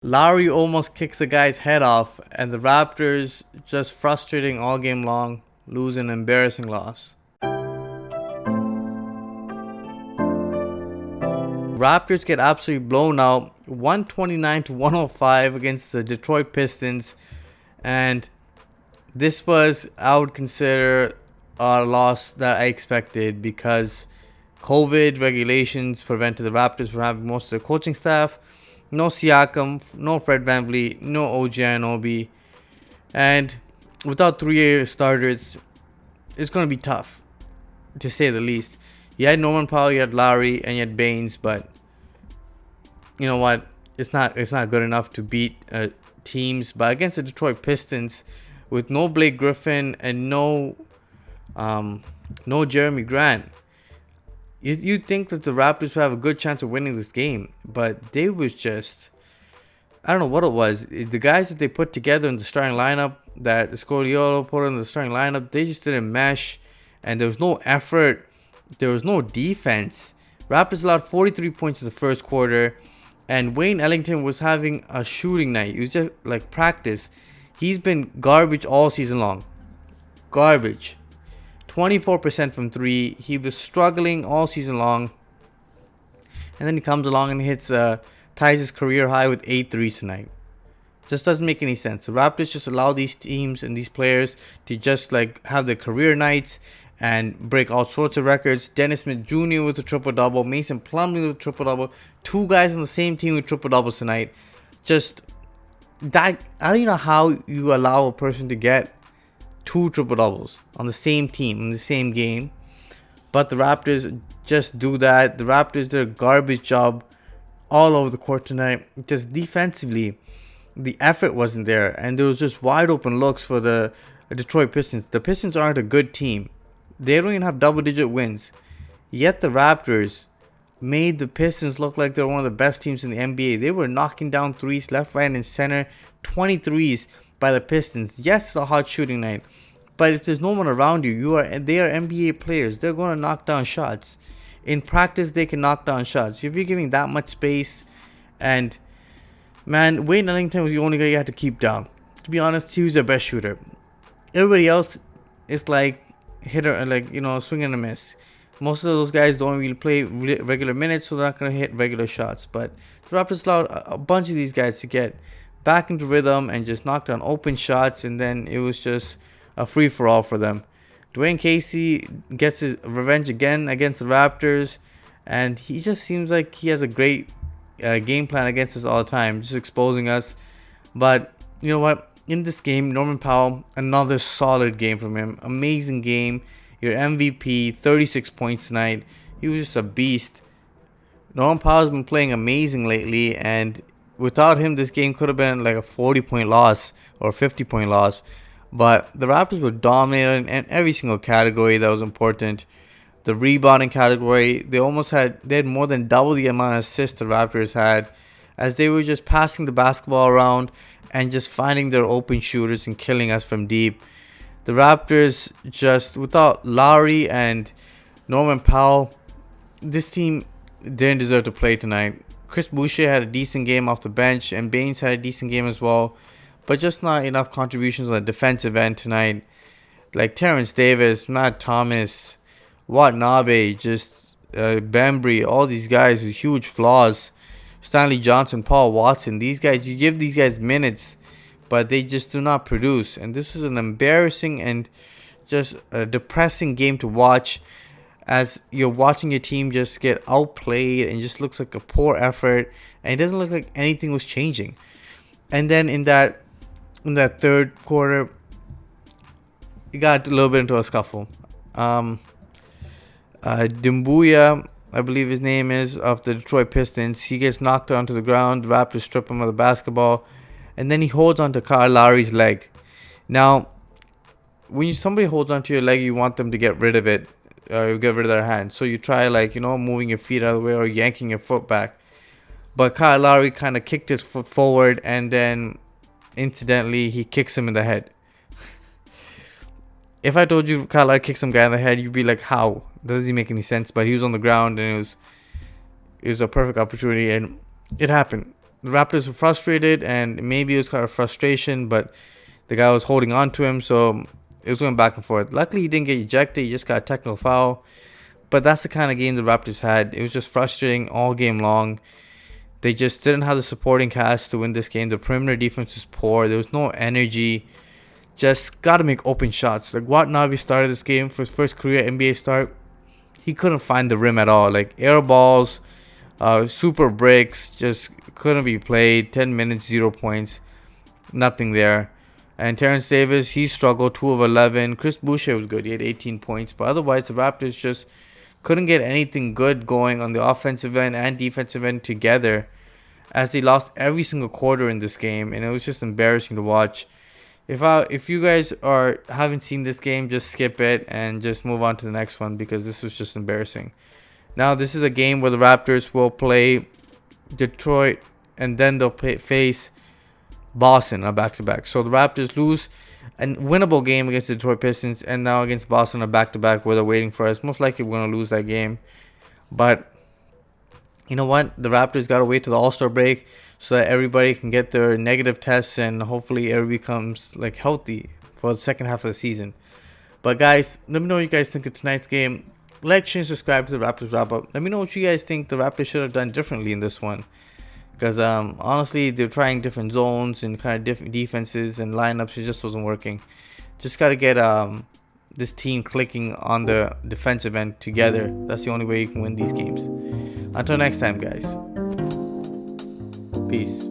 Lowry almost kicks a guy's head off, and the Raptors just frustrating all game long, lose an embarrassing loss. Raptors get absolutely blown out, 129 to 105 against the Detroit Pistons, and this was, I would consider, a loss that I expected because COVID regulations prevented the Raptors from having most of their coaching staff. No Siakam, no Fred VanVleet, no OG Anunoby, and without 3 starters, it's going to be tough, to say the least. You had Norman Powell, you had Lowry, and you had Baines, but you know what? It's not good enough to beat teams. But against the Detroit Pistons, with no Blake Griffin and no Jeremy Grant, you'd think that the Raptors would have a good chance of winning this game. But they was just, I don't know what it was. The guys that they put together in the starting lineup, that Scoriolo put in the starting lineup, they just didn't mesh. And there was no effort. There was no defense. Raptors allowed 43 points in the first quarter. And Wayne Ellington was having a shooting night. It was just like practice. He's been garbage all season long. Garbage. 24% from 3. He was struggling all season long. And then he comes along and ties his career high with 8 threes tonight. Just doesn't make any sense. The Raptors just allow these teams and these players to just like have their career nights and break all sorts of records. Dennis Smith Jr. with a triple-double. Mason Plumlee with a triple-double. 2 guys on the same team with triple-doubles tonight. Just that, I don't know how you allow a person to get 2 triple-doubles on the same team in the same game. But the Raptors just do that. The Raptors did a garbage job all over the court tonight. Just defensively, the effort wasn't there. And there was just wide open looks for the Detroit Pistons. The Pistons aren't a good team. They don't even have double-digit wins. Yet the Raptors made the Pistons look like they're one of the best teams in the NBA. They were knocking down threes left, right, and center. 23s by the Pistons. Yes, it's a hot shooting night. But if there's no one around you, they are NBA players. They're going to knock down shots. In practice, they can knock down shots. If you're giving that much space, and man, Wayne Ellington was the only guy you had to keep down. To be honest, he was the best shooter. Everybody else is like hitter, like, swing and a miss. Most of those guys don't really play regular minutes, so they're not going to hit regular shots. But the Raptors allowed a bunch of these guys to get back into rhythm and just knock down open shots, and then it was just a free-for-all for them. Dwayne Casey gets his revenge again against the Raptors, and he just seems like he has a great game plan against us all the time, just exposing us. But you know what? In this game, Norman Powell, another solid game from him. Amazing game. Your MVP, 36 points tonight. He was just a beast. Norman Powell's been playing amazing lately, and without him, this game could have been like a 40-point loss or a 50-point loss. But the Raptors were dominating in every single category that was important. The rebounding category, they had more than double the amount of assists the Raptors had, as they were just passing the basketball around and just finding their open shooters and killing us from deep. The Raptors, just without Lowry and Norman Powell, this team didn't deserve to play tonight. Chris Boucher had a decent game off the bench, and Baines had a decent game as well, but just not enough contributions on the defensive end tonight. Like Terrence Davis, Matt Thomas, Watanabe, just Bembry, all these guys with huge flaws. Stanley Johnson, Paul Watson, these guys, you give these guys minutes, but they just do not produce. And this was an embarrassing and just a depressing game to watch, as you're watching your team just get outplayed and just looks like a poor effort, and it doesn't look like anything was changing. And then in that third quarter, it got a little bit into a scuffle. Dumbuya, I believe his name is, of the Detroit Pistons, he gets knocked onto the ground. The Raptors strip him of the basketball, and then he holds onto Kyle Lowry's leg. Now, when somebody holds onto your leg, you want them to get rid of it, get rid of their hand. So you try, moving your feet out of the way or yanking your foot back. But Kyle Lowry kind of kicked his foot forward, and then incidentally, he kicks him in the head. If I told you Kyle Lowry kicked some guy in the head, you'd be like, how? That doesn't make any sense. But he was on the ground, and it was a perfect opportunity, and it happened. the Raptors were frustrated, and maybe it was kind of frustration, but the guy was holding on to him, so it was going back and forth. Luckily, he didn't get ejected. He just got a technical foul. But that's the kind of game the Raptors had. It was just frustrating all game long. They just didn't have the supporting cast to win this game. The perimeter defense was poor. There was no energy. Just got to make open shots. Like, Watanabe started this game for his first career NBA start. He couldn't find the rim at all. Like, air balls, super breaks, just couldn't be played. 10 minutes, 0 points. Nothing there. And Terrence Davis, he struggled, 2 of 11. Chris Boucher was good. He had 18 points. But otherwise, the Raptors just couldn't get anything good going on the offensive end and defensive end together, as they lost every single quarter in this game. And it was just embarrassing to watch. If you guys haven't seen this game, just skip it and just move on to the next one, because this was just embarrassing. Now, this is a game where the Raptors will play Detroit, and then they'll face Boston on back-to-back. So the Raptors lose a winnable game against the Detroit Pistons, and now against Boston on back-to-back, where they're waiting for us. Most likely we're going to lose that game. But you know what? The Raptors got to wait till the All-Star break so that everybody can get their negative tests, and hopefully everybody becomes like healthy for the second half of the season. But guys, let me know what you guys think of tonight's game. Like, share, and subscribe to the Raptors Wrap-Up. Let me know what you guys think the Raptors should have done differently in this one. Because honestly, they're trying different zones and kind of different defenses and lineups. It just wasn't working. Just got to get this team clicking on the defensive end together. That's the only way you can win these games. Until next time, guys. Peace.